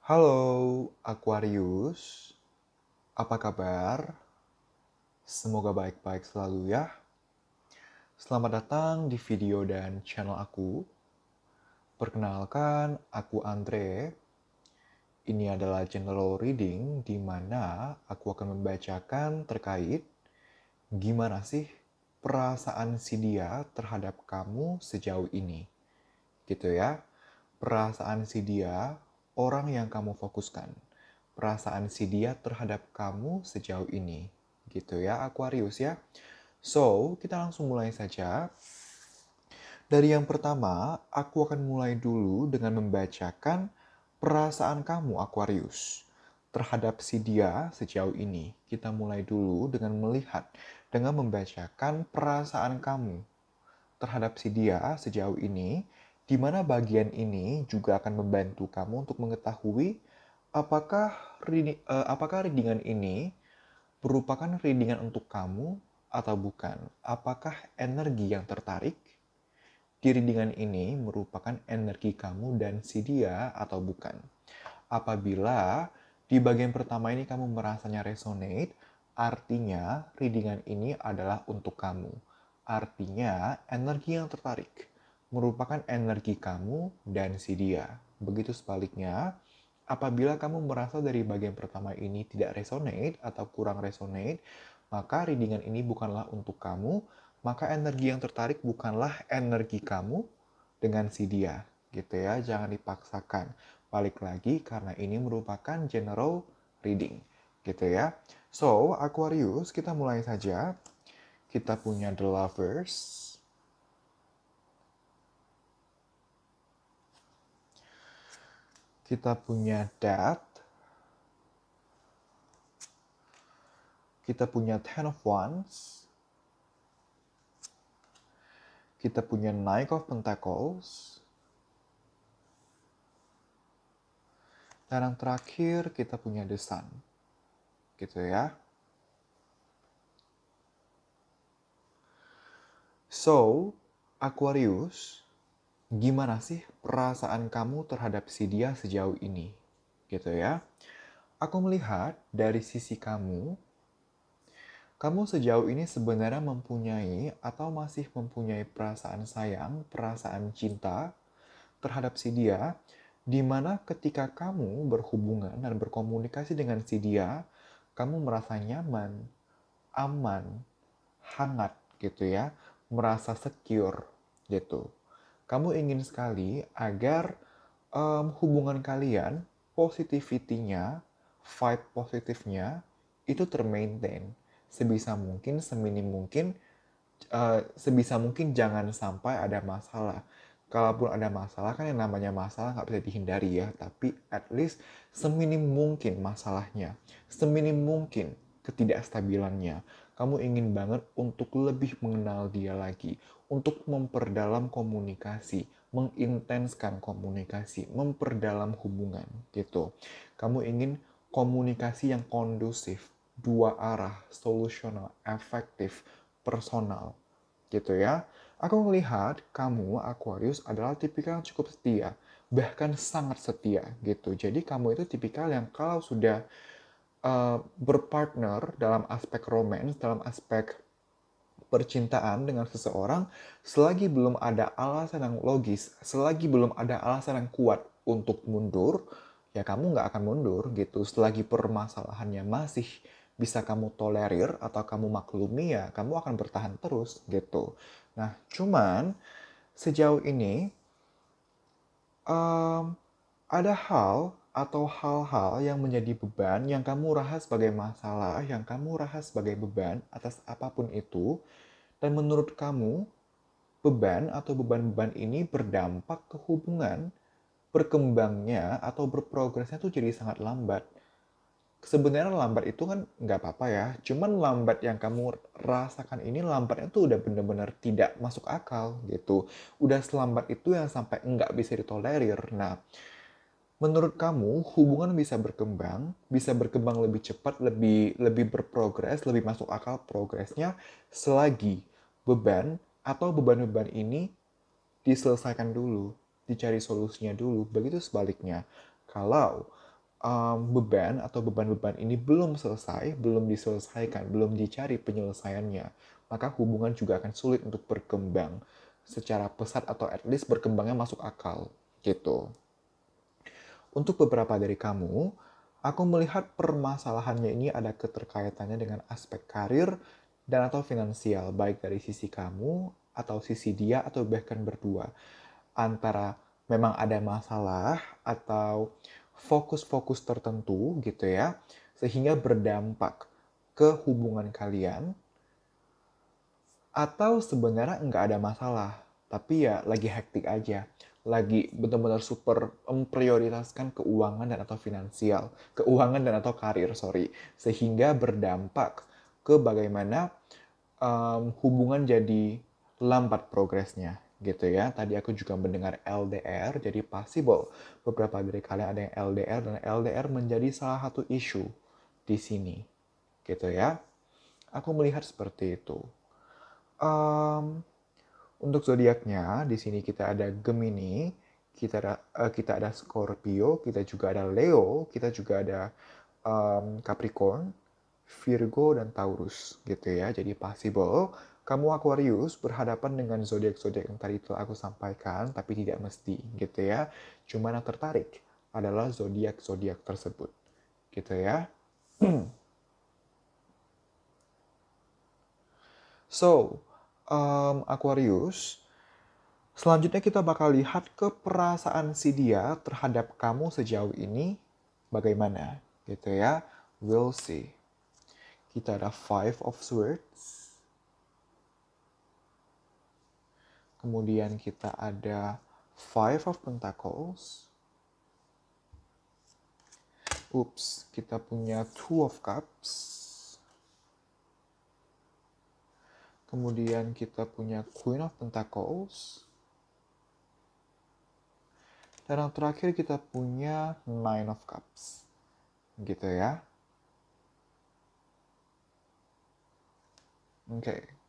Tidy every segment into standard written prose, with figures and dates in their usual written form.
Halo Aquarius, apa kabar? Semoga baik-baik selalu ya. Selamat datang di video dan channel aku. Perkenalkan, aku Andre. Ini adalah general reading di mana aku akan membacakan terkait gimana sih perasaan si dia terhadap kamu sejauh ini. Gitu ya. Perasaan si dia, orang yang kamu fokuskan. Perasaan si dia terhadap kamu sejauh ini. Gitu ya, Aquarius ya. So, kita langsung mulai saja. Dari yang pertama, aku akan mulai dulu dengan membacakan perasaan kamu, Aquarius, terhadap si dia sejauh ini. Kita mulai dulu dengan melihat, dengan membacakan perasaan kamu terhadap si dia sejauh ini, di mana bagian ini juga akan membantu kamu untuk mengetahui apakah readingan ini merupakan readingan untuk kamu atau bukan. Apakah energi yang tertarik di readingan ini merupakan energi kamu dan si dia atau bukan. Apabila di bagian pertama ini kamu merasanya resonate, artinya readingan ini adalah untuk kamu. Artinya energi yang tertarik merupakan energi kamu dan si dia. Begitu sebaliknya, apabila kamu merasa dari bagian pertama ini tidak resonate atau kurang resonate, maka readingan ini bukanlah untuk kamu, maka energi yang tertarik bukanlah energi kamu dengan si dia. Gitu ya, jangan dipaksakan. Balik lagi karena ini merupakan general reading. Gitu ya. So, Aquarius, kita mulai saja. Kita punya The Lovers. Kita punya Death. Kita punya Ten of Wands. Kita punya Knight of Pentacles. Dan yang terakhir kita punya The Sun. Gitu ya. So, Aquarius, gimana sih perasaan kamu terhadap si dia sejauh ini? Gitu ya. Aku melihat dari sisi kamu sejauh ini sebenarnya mempunyai atau masih mempunyai perasaan sayang, perasaan cinta terhadap si dia, di mana ketika kamu berhubungan dan berkomunikasi dengan si dia, kamu merasa nyaman, aman, hangat gitu ya, merasa secure gitu. Kamu ingin sekali agar hubungan kalian, positivity-nya, vibe positifnya itu termaintain sebisa mungkin, seminim mungkin, sebisa mungkin jangan sampai ada masalah. Kalaupun ada masalah, kan yang namanya masalah nggak bisa dihindari ya, tapi at least seminim mungkin masalahnya, seminim mungkin ketidakstabilannya. Kamu ingin banget untuk lebih mengenal dia lagi, untuk memperdalam komunikasi, mengintenskan komunikasi, memperdalam hubungan gitu. Kamu ingin komunikasi yang kondusif, dua arah, solusional, efektif, personal gitu ya. Aku melihat kamu Aquarius adalah tipikal yang cukup setia, bahkan sangat setia gitu. Jadi kamu itu tipikal yang kalau sudah berpartner dalam aspek romance, dalam aspek percintaan dengan seseorang, selagi belum ada alasan yang logis, selagi belum ada alasan yang kuat untuk mundur, ya kamu nggak akan mundur gitu. Selagi permasalahannya masih bisa kamu tolerir atau kamu maklumi, ya kamu akan bertahan terus gitu. Nah, cuman sejauh ini ada hal atau hal-hal yang menjadi beban yang kamu rasa sebagai masalah, yang kamu rasa sebagai beban atas apapun itu, dan menurut kamu beban atau beban-beban ini berdampak ke hubungan berkembangnya atau berprogresnya tuh jadi sangat lambat. Sebenarnya lambat itu kan nggak apa-apa ya, cuman lambat yang kamu rasakan ini lambatnya tuh udah bener-bener tidak masuk akal gitu. Udah selambat itu yang sampai nggak bisa ditolerir. Nah, menurut kamu hubungan bisa berkembang lebih cepat, lebih lebih berprogres, lebih masuk akal progresnya selagi beban atau beban-beban ini diselesaikan dulu, dicari solusinya dulu. Begitu sebaliknya, kalau beban atau beban-beban ini belum selesai, belum diselesaikan, belum dicari penyelesaiannya, maka hubungan juga akan sulit untuk berkembang secara pesat atau at least berkembangnya masuk akal gitu. Untuk beberapa dari kamu, aku melihat permasalahannya ini ada keterkaitannya dengan aspek karir dan atau finansial, baik dari sisi kamu atau sisi dia atau bahkan berdua. Antara memang ada masalah atau fokus-fokus tertentu gitu ya, sehingga berdampak ke hubungan kalian, atau sebenarnya nggak ada masalah, tapi ya lagi hektik aja, lagi benar-benar super memprioritaskan keuangan dan atau finansial, keuangan dan atau karir, sorry, sehingga berdampak ke bagaimana hubungan jadi lambat progresnya gitu ya. Tadi aku juga mendengar LDR, jadi possible beberapa dari kalian ada yang LDR dan LDR menjadi salah satu isu di sini gitu ya. Aku melihat seperti itu. Untuk zodiaknya di sini kita ada Gemini, kita ada Scorpio, kita juga ada Leo, kita juga ada Capricorn, Virgo, dan Taurus gitu ya. Jadi possible kamu Aquarius berhadapan dengan zodiak-zodiak yang tadi telah aku sampaikan, tapi tidak mesti gitu ya. Cuman yang tertarik adalah zodiak-zodiak tersebut gitu ya. So, Aquarius, selanjutnya kita bakal lihat ke perasaan si dia terhadap kamu sejauh ini bagaimana gitu ya. We'll see. Kita ada Five of Swords. Kemudian kita ada Five of Pentacles. Kita punya Two of Cups. Kemudian kita punya Queen of Pentacles. Dan yang terakhir kita punya Nine of Cups. Gitu ya. Oke.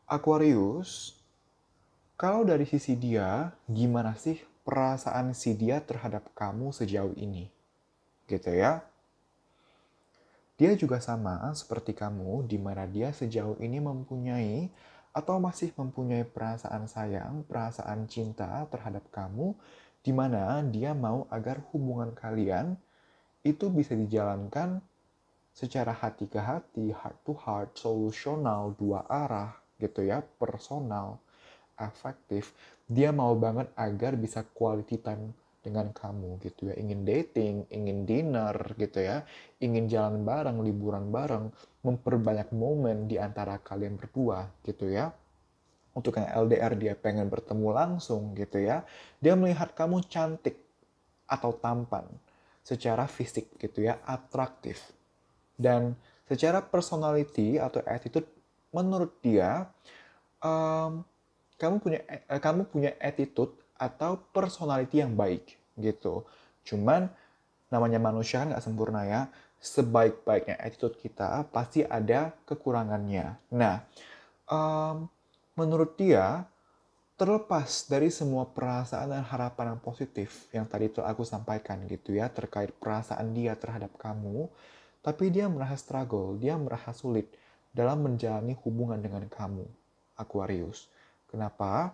Aquarius, kalau dari sisi dia, gimana sih perasaan si dia terhadap kamu sejauh ini? Gitu ya. Dia juga sama seperti kamu, di mana dia sejauh ini mempunyai atau masih mempunyai perasaan sayang, perasaan cinta terhadap kamu, di mana dia mau agar hubungan kalian itu bisa dijalankan secara hati ke hati, heart to heart, solusional, dua arah, gitu ya, personal, efektif. Dia mau banget agar bisa quality time dengan kamu gitu ya, ingin dating, ingin dinner gitu ya, ingin jalan bareng, liburan bareng, memperbanyak momen di antara kalian berdua gitu ya. Untuk yang LDR dia pengen bertemu langsung gitu ya, dia melihat kamu cantik atau tampan secara fisik gitu ya, atraktif. Dan secara personality atau attitude menurut dia kamu punya attitude atau personality yang baik gitu. Cuman namanya manusia kan nggak sempurna ya. Sebaik-baiknya attitude kita pasti ada kekurangannya. Nah, menurut dia terlepas dari semua perasaan dan harapan yang positif yang tadi itu aku sampaikan gitu ya terkait perasaan dia terhadap kamu, tapi dia merasa struggle, dia merasa sulit dalam menjalani hubungan dengan kamu, Aquarius. Kenapa?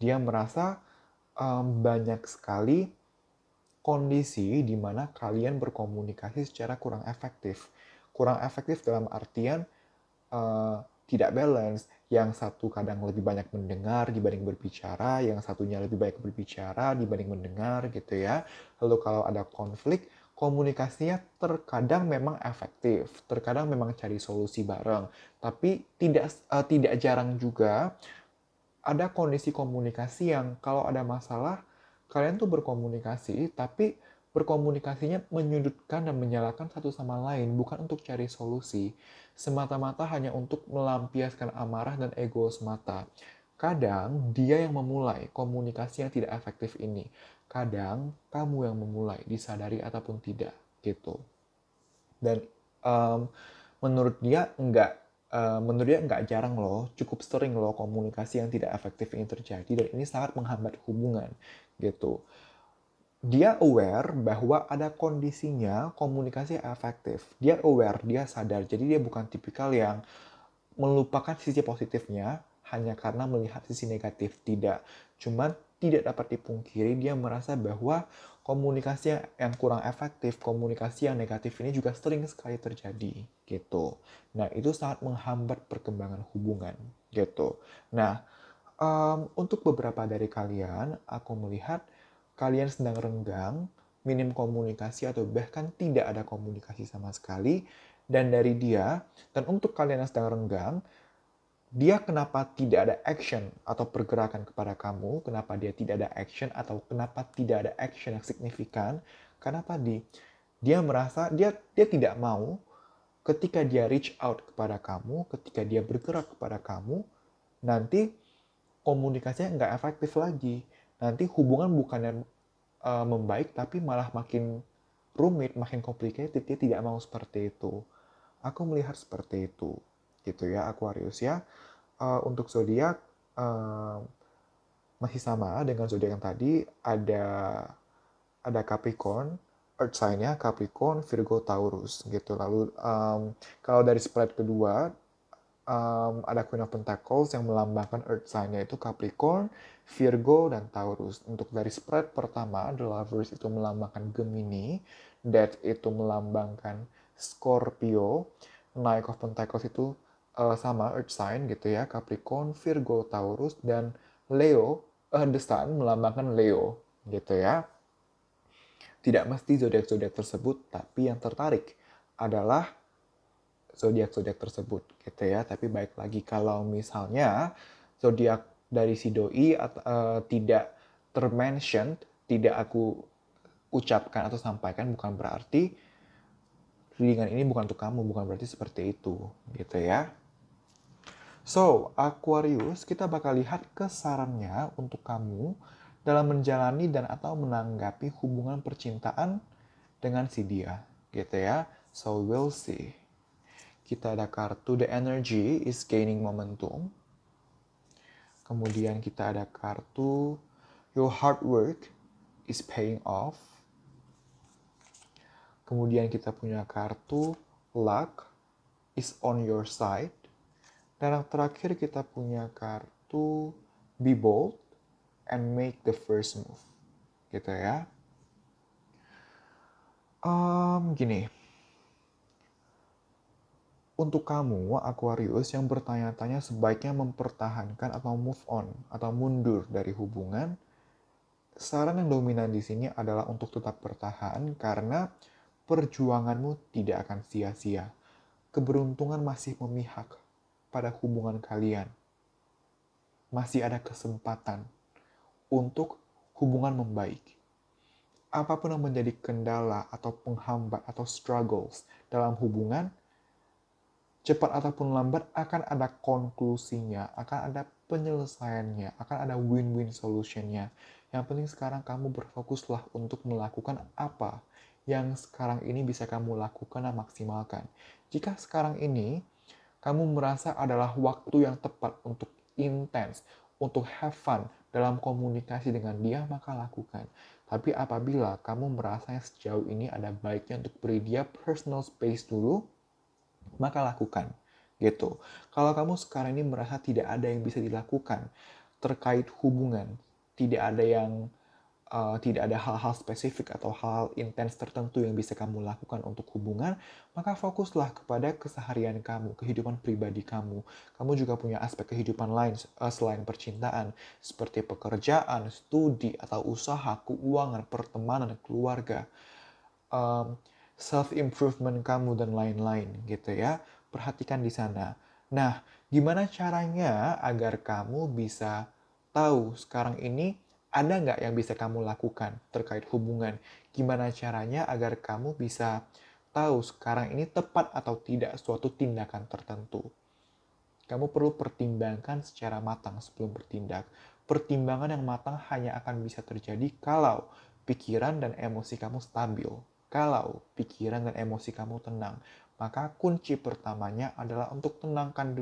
Dia merasa banyak sekali kondisi di mana kalian berkomunikasi secara kurang efektif. Kurang efektif dalam artian tidak balance. Yang satu kadang lebih banyak mendengar dibanding berbicara, yang satunya lebih banyak berbicara dibanding mendengar gitu ya. Lalu kalau ada konflik, komunikasinya terkadang memang efektif, terkadang memang cari solusi bareng, tapi tidak jarang juga ada kondisi komunikasi yang kalau ada masalah, kalian tuh berkomunikasi, tapi berkomunikasinya menyudutkan dan menyalahkan satu sama lain, bukan untuk cari solusi. Semata-mata hanya untuk melampiaskan amarah dan ego semata. Kadang dia yang memulai komunikasi yang tidak efektif ini. Kadang kamu yang memulai, disadari ataupun tidak, gitu. Dan um, menurut dia nggak jarang loh, cukup sering loh komunikasi yang tidak efektif ini terjadi dan ini sangat menghambat hubungan gitu. Dia aware bahwa ada kondisinya komunikasi efektif. Dia aware, dia sadar. Jadi dia bukan tipikal yang melupakan sisi positifnya hanya karena melihat sisi negatif. Tidak. Cuman tidak dapat dipungkiri dia merasa bahwa komunikasi yang kurang efektif, komunikasi yang negatif ini juga sering sekali terjadi gitu. Nah, itu sangat menghambat perkembangan hubungan gitu. Nah, untuk beberapa dari kalian, aku melihat kalian sedang renggang, minim komunikasi atau bahkan tidak ada komunikasi sama sekali. Dan dari dia, dan untuk kalian yang sedang renggang, dia kenapa tidak ada action atau pergerakan kepada kamu, kenapa dia tidak ada action atau kenapa tidak ada action yang signifikan, karena tadi dia merasa dia tidak mau ketika dia reach out kepada kamu, ketika dia bergerak kepada kamu, nanti komunikasinya nggak efektif lagi. Nanti hubungan bukannya membaik, tapi malah makin rumit, makin complicated. Dia tidak mau seperti itu. Aku melihat seperti itu, gitu ya, Aquarius ya. Untuk zodiak masih sama dengan zodiak yang tadi, ada Capricorn, Earth sign-nya Capricorn, Virgo, Taurus gitu. Lalu kalau dari spread kedua ada Queen of Pentacles yang melambangkan Earth sign-nya itu Capricorn, Virgo, dan Taurus. Untuk dari spread pertama, The Lovers itu melambangkan Gemini, Death itu melambangkan Scorpio, Knight of Pentacles itu sama Earth sign gitu ya, Capricorn, Virgo, Taurus, dan Leo, The Sun melambangkan Leo gitu ya. Tidak mesti zodiak-zodiak tersebut, tapi yang tertarik adalah zodiak-zodiak tersebut gitu ya. Tapi baik lagi kalau misalnya zodiak dari si doi tidak termention, tidak aku ucapkan atau sampaikan, bukan berarti readingan ini bukan untuk kamu, bukan berarti seperti itu gitu ya. So, Aquarius, kita bakal lihat kesarannya untuk kamu dalam menjalani dan atau menanggapi hubungan percintaan dengan si dia, gitu ya. So, we'll see. Kita ada kartu The Energy is Gaining Momentum. Kemudian kita ada kartu Your Hard Work is Paying Off. Kemudian kita punya kartu Luck is on your side. Dan yang terakhir kita punya kartu Be Bold and Make the First Move. Gitu ya. Gini. Untuk kamu, Aquarius, yang bertanya-tanya sebaiknya mempertahankan atau move on, atau mundur dari hubungan, saran yang dominan di sini adalah untuk tetap bertahan karena perjuanganmu tidak akan sia-sia. Keberuntungan masih memihak pada hubungan kalian. Masih ada kesempatan untuk hubungan membaik. Apapun yang menjadi kendala atau penghambat atau struggles dalam hubungan, cepat ataupun lambat akan ada konklusinya, akan ada penyelesaiannya, akan ada win-win solutionnya. Yang penting sekarang kamu berfokuslah untuk melakukan apa yang sekarang ini bisa kamu lakukan dan maksimalkan. Jika sekarang ini kamu merasa adalah waktu yang tepat untuk intens, untuk have fun dalam komunikasi dengan dia, maka lakukan. Tapi apabila kamu merasa sejauh ini ada baiknya untuk beri dia personal space dulu, maka lakukan gitu. Kalau kamu sekarang ini merasa tidak ada yang bisa dilakukan terkait hubungan, tidak ada hal-hal spesifik atau hal intens tertentu yang bisa kamu lakukan untuk hubungan, maka fokuslah kepada keseharian kamu, kehidupan pribadi kamu. Kamu juga punya aspek kehidupan lain selain percintaan, seperti pekerjaan, studi, atau usaha, keuangan, pertemanan, keluarga, self-improvement kamu, dan lain-lain gitu ya. Perhatikan di sana. Nah, gimana caranya agar kamu bisa tahu sekarang ini ada nggak yang bisa kamu lakukan terkait hubungan? Gimana caranya agar kamu bisa tahu sekarang ini tepat atau tidak suatu tindakan tertentu? Kamu perlu pertimbangkan secara matang sebelum bertindak. Pertimbangan yang matang hanya akan bisa terjadi kalau pikiran dan emosi kamu stabil. Kalau pikiran dan emosi kamu tenang, maka kunci pertamanya adalah untuk tenangkan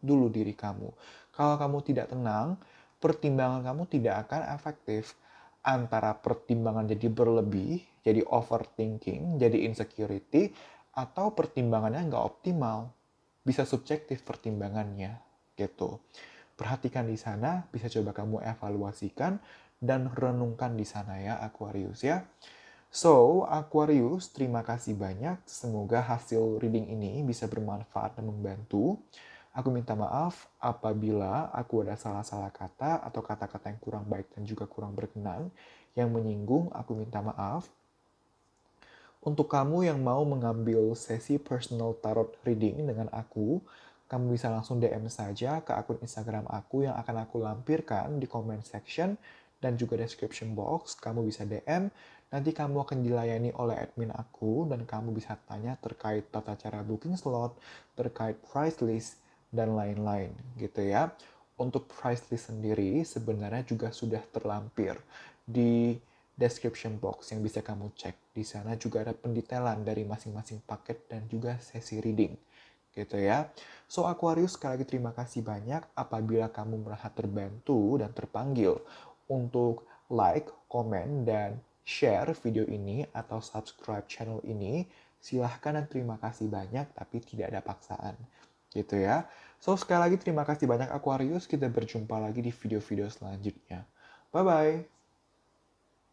dulu diri kamu. Kalau kamu tidak tenang, pertimbangan kamu tidak akan efektif. antara pertimbangan jadi berlebih, jadi overthinking, jadi insecurity, atau pertimbangannya nggak optimal. Bisa subjektif pertimbangannya, gitu. Perhatikan di sana, bisa coba kamu evaluasikan dan renungkan di sana ya Aquarius ya. So, Aquarius, terima kasih banyak. Semoga hasil reading ini bisa bermanfaat dan membantu. Aku minta maaf apabila aku ada salah-salah kata atau kata-kata yang kurang baik dan juga kurang berkenan yang menyinggung. Aku minta maaf. Untuk kamu yang mau mengambil sesi personal tarot reading dengan aku, kamu bisa langsung DM saja ke akun Instagram aku yang akan aku lampirkan di comment section dan juga description box. Kamu bisa DM, nanti kamu akan dilayani oleh admin aku dan kamu bisa tanya terkait tata cara booking slot, terkait price list, dan lain-lain gitu ya. Untuk price list sendiri sebenarnya juga sudah terlampir di description box yang bisa kamu cek. Di sana juga ada pendetailan dari masing-masing paket dan juga sesi reading. Gitu ya. So Aquarius, sekali lagi terima kasih banyak apabila kamu merasa terbantu dan terpanggil untuk like, komen, dan share video ini atau subscribe channel ini. Silahkan dan terima kasih banyak, tapi tidak ada paksaan. Gitu ya. So sekali lagi terima kasih banyak Aquarius. Kita berjumpa lagi di video-video selanjutnya. Bye-bye.